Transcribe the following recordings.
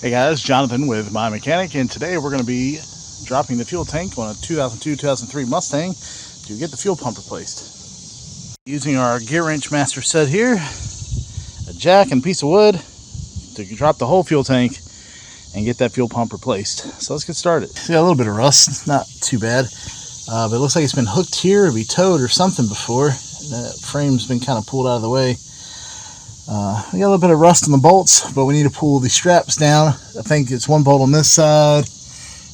Hey guys, Jonathan with My Mechanic, and today we're going to be dropping the fuel tank on a 2002-2003 Mustang to get the fuel pump replaced. Using our gear wrench master set here, a jack and a piece of wood to drop the whole fuel tank and get that fuel pump replaced. So let's get started. See, a little bit of rust, not too bad, but it looks like it's been hooked here or be towed or something before. That frame's been kind of pulled out of the way. We got a little bit of rust on the bolts, but we need to pull the straps down. I think it's one bolt on this side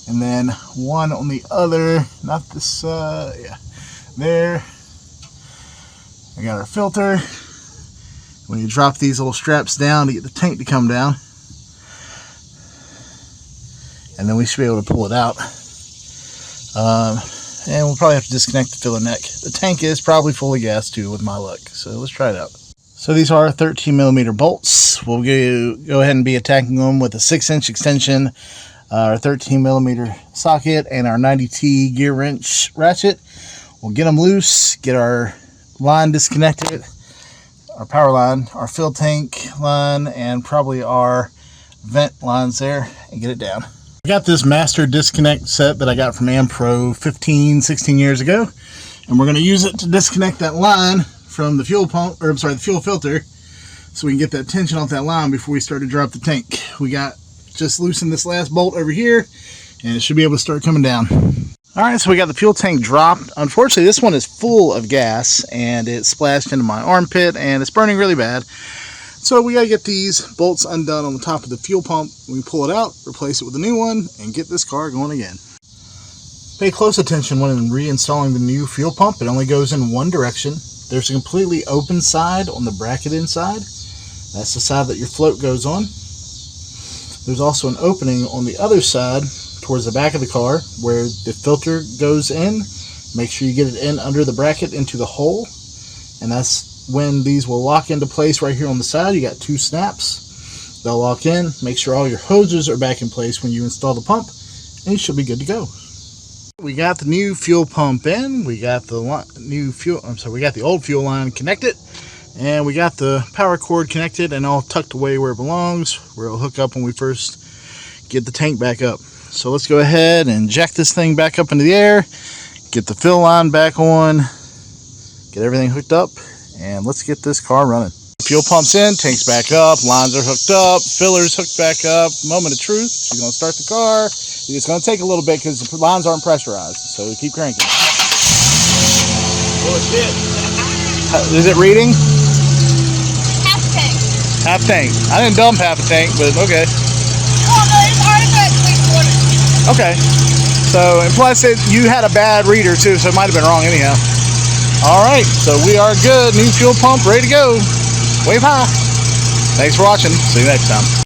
and then one on the other, not this side, yeah, there. We got our filter. When you drop these little straps down to get the tank to come down, and then we should be able to pull it out. And we'll probably have to disconnect the filler neck. The tank is probably full of gas too with my luck, so let's try it out. So these are 13mm bolts. We'll go ahead and be attacking them with a 6-inch extension, our 13mm socket, and our 90T gear wrench ratchet. We'll get them loose, get our line disconnected, our power line, our fill tank line, and probably our vent lines there, and get it down. I got this master disconnect set that I got from AmPro 16 years ago, and we're going to use it to disconnect that line from the fuel pump, or I'm sorry, the fuel filter, so we can get that tension off that line before we start to drop the tank. We got just loosened this last bolt over here, and it should be able to start coming down. All right, so we got the fuel tank dropped. Unfortunately, this one is full of gas, and it splashed into my armpit, and it's burning really bad. So we gotta get these bolts undone on the top of the fuel pump. We pull it out, replace it with a new one, and get this car going again. Pay close attention when reinstalling the new fuel pump. It only goes in one direction. There's a completely open side on the bracket inside. That's the side that your float goes on. There's also an opening on the other side towards the back of the car where the filter goes in. Make sure you get it in under the bracket into the hole, and that's when these will lock into place right here on the side. You got 2 snaps. They'll lock in. Make sure all your hoses are back in place when you install the pump, and you should be good to go. We got the new fuel pump in. We got the we got the old fuel line connected, and we got the power cord connected and all tucked away where it belongs, where it'll hook up when we first get the tank back up. So let's go ahead and jack this thing back up into the air, get the fill line back on, get everything hooked up, and let's get this car running. Fuel pump's in, tank's back up, lines are hooked up, filler's hooked back up. Moment of truth, she's gonna start the car. It's gonna take a little bit because the lines aren't pressurized, so keep cranking. Oh, it did. Is it reading? Half a tank. Half tank. I didn't dump half a tank, but okay. Oh no, it's already got 3/4. Okay. So, and plus you had a bad reader too, so it might have been wrong anyhow. Alright, so we are good. New fuel pump ready to go. Wave high. Thanks for watching. See you next time.